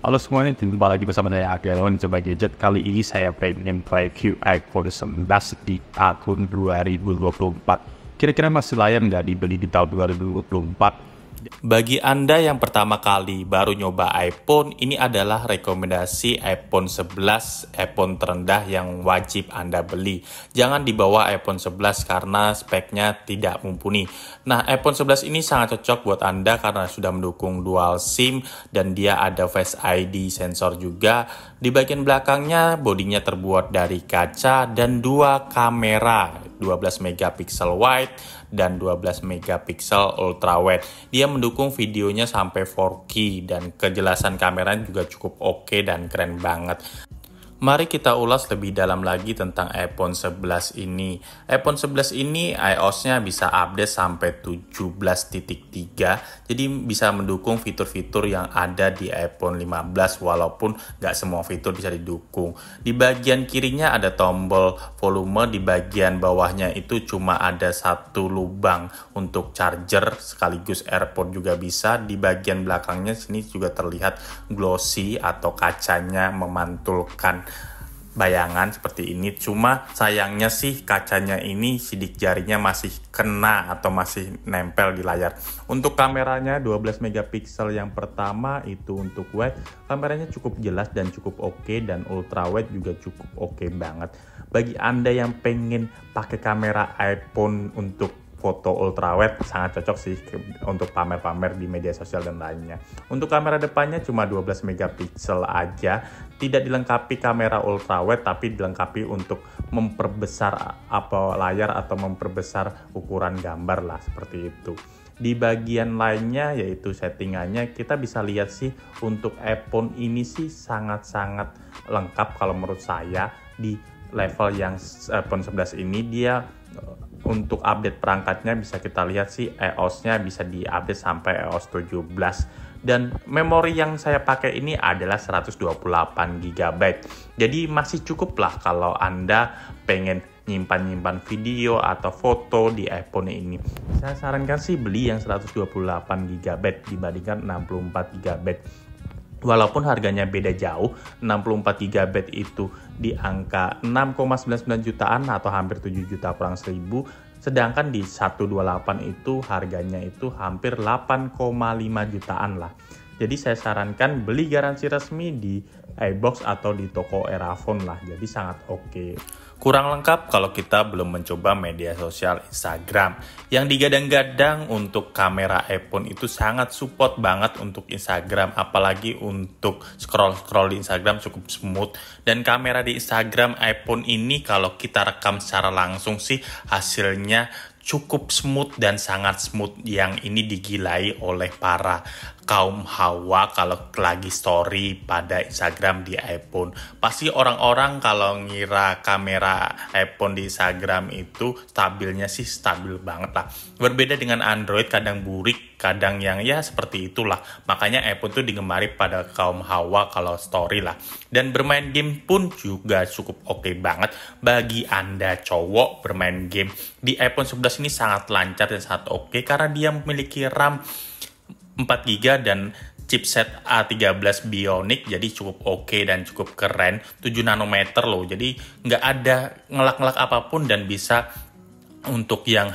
Halo semuanya, jumpa lagi bersama saya Agelon sebagai Gadget. Kali ini saya pengen review iPhone 11 di tahun 2024. Kira-kira masih layak nggak dibeli di tahun 2024? Bagi Anda yang pertama kali baru nyoba iPhone, ini adalah rekomendasi iPhone 11, iPhone terendah yang wajib Anda beli. Jangan di bawah iPhone 11 karena speknya tidak mumpuni. Nah, iPhone 11 ini sangat cocok buat Anda karena sudah mendukung dual SIM dan dia ada Face ID sensor juga. Di bagian belakangnya, bodinya terbuat dari kaca dan dua kamera, 12 megapiksel wide dan 12 megapiksel ultra wide. Dia mendukung videonya sampai 4K dan kejelasan kameranya juga cukup oke dan keren banget. Mari kita ulas lebih dalam lagi tentang iPhone 11 ini. iPhone 11 ini iOS-nya bisa update sampai 17.3, jadi bisa mendukung fitur-fitur yang ada di iPhone 15 walaupun nggak semua fitur bisa didukung. Di bagian kirinya ada tombol volume, di bagian bawahnya itu cuma ada satu lubang untuk charger sekaligus AirPod juga bisa. Di bagian belakangnya sini juga terlihat glossy atau kacanya memantulkan bayangan seperti ini. Cuma sayangnya sih kacanya ini sidik jarinya masih kena atau masih nempel di layar. Untuk kameranya 12 megapiksel yang pertama itu untuk wide, kameranya cukup jelas dan cukup oke, dan ultra wide juga cukup oke banget. Bagi Anda yang pengen pakai kamera iPhone untuk foto ultra wide, sangat cocok sih untuk pamer-pamer di media sosial dan lainnya. Untuk kamera depannya cuma 12 megapiksel aja, tidak dilengkapi kamera ultra wide tapi dilengkapi untuk memperbesar layar atau memperbesar ukuran gambar lah, seperti itu. Di bagian lainnya yaitu settingannya, kita bisa lihat sih untuk iPhone ini sih sangat-sangat lengkap kalau menurut saya. Di level yang iPhone 11 ini dia untuk update perangkatnya bisa kita lihat sih iOS-nya bisa diupdate sampai iOS 17. Dan memori yang saya pakai ini adalah 128 GB. Jadi masih cukup lah kalau Anda pengen nyimpan-nyimpan video atau foto di iPhone ini. Saya sarankan sih beli yang 128 GB dibandingkan 64 GB. Walaupun harganya beda jauh, 64 GB itu di angka 6,99 jutaan atau hampir 7 juta kurang 1000, sedangkan di 128 itu harganya itu hampir 8,5 jutaan lah. Jadi saya sarankan beli garansi resmi di iBox atau di toko Erafone lah, jadi sangat oke. Kurang lengkap kalau kita belum mencoba media sosial Instagram. Yang digadang-gadang untuk kamera iPhone itu sangat support banget untuk Instagram, apalagi untuk scroll-scroll di Instagram cukup smooth. Dan kamera di Instagram iPhone ini kalau kita rekam secara langsung sih hasilnya cukup smooth dan sangat smooth, yang ini digilai oleh para kaum hawa kalau lagi story pada Instagram di iPhone. Pasti orang-orang kalau ngira kamera iPhone di Instagram itu stabilnya sih stabil banget lah. Berbeda dengan Android, kadang burik, kadang yang ya seperti itulah. Makanya iPhone tuh digemari pada kaum hawa kalau story lah. Dan bermain game pun juga cukup oke banget. Bagi Anda cowok bermain game di iPhone 11 ini sangat lancar dan sangat oke karena dia memiliki RAM 4GB dan chipset A13 Bionic, jadi cukup oke dan cukup keren. 7 nanometer loh, jadi nggak ada ngelak-ngelak apapun dan bisa untuk yang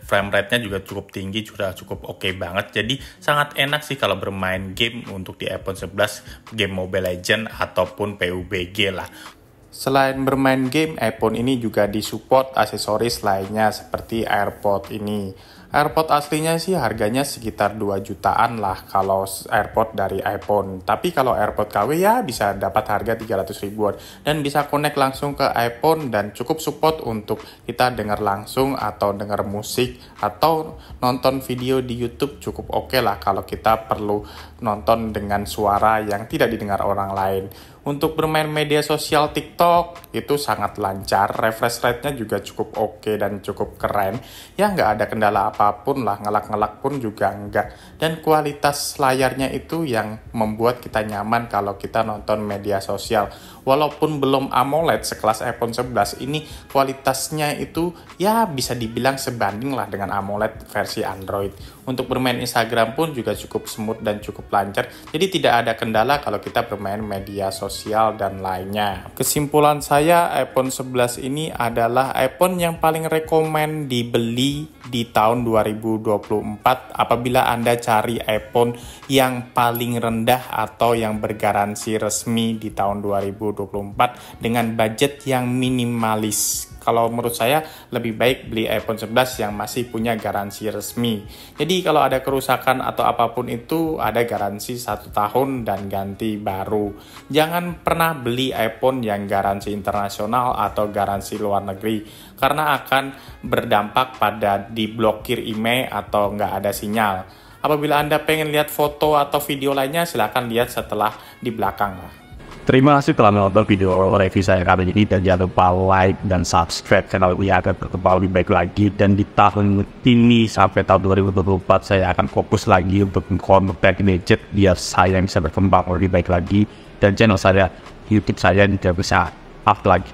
frame rate-nya juga cukup tinggi, sudah cukup oke banget. Jadi sangat enak sih kalau bermain game untuk di iPhone 11, game Mobile Legends ataupun PUBG lah. Selain bermain game, iPhone ini juga disupport aksesoris lainnya seperti AirPod ini. AirPod aslinya sih harganya sekitar 2 jutaan lah kalau AirPod dari iPhone. Tapi kalau AirPod KW ya bisa dapat harga 300 ribuan. Dan bisa connect langsung ke iPhone dan cukup support untuk kita dengar langsung atau dengar musik atau nonton video di YouTube, cukup oke lah kalau kita perlu nonton dengan suara yang tidak didengar orang lain. Untuk bermain media sosial TikTok itu sangat lancar, refresh rate-nya juga cukup oke dan cukup keren. Ya nggak ada kendala apapun lah, ngelak-ngelak pun juga enggak. Dan kualitas layarnya itu yang membuat kita nyaman kalau kita nonton media sosial. Walaupun belum AMOLED sekelas iPhone 11, ini kualitasnya itu ya bisa dibilang sebanding lah dengan AMOLED versi Android. Untuk bermain Instagram pun juga cukup smooth dan cukup lancar. Jadi tidak ada kendala kalau kita bermain media sosial dan lainnya. Kesimpulan saya, iPhone 11 ini adalah iPhone yang paling rekomen dibeli di tahun 2024 apabila Anda cari iPhone yang paling rendah atau yang bergaransi resmi di tahun 2024 dengan budget yang minimalis. Kalau menurut saya lebih baik beli iPhone 11 yang masih punya garansi resmi. Jadi kalau ada kerusakan atau apapun itu ada garansi 1 tahun dan ganti baru. Jangan pernah beli iPhone yang garansi internasional atau garansi luar negeri karena akan berdampak pada diblokir email atau nggak ada sinyal. Apabila Anda pengen lihat foto atau video lainnya, silahkan lihat setelah di belakang lah. Terima kasih telah menonton video review saya kali ini, dan jangan lupa like dan subscribe channel ini agar berkembang lebih baik lagi. Dan di tahun ini sampai tahun 2024 saya akan fokus lagi untuk mengkonten gadget biar saya bisa berkembang lebih baik lagi, dan channel saya, YouTube saya tidak bisa up lagi.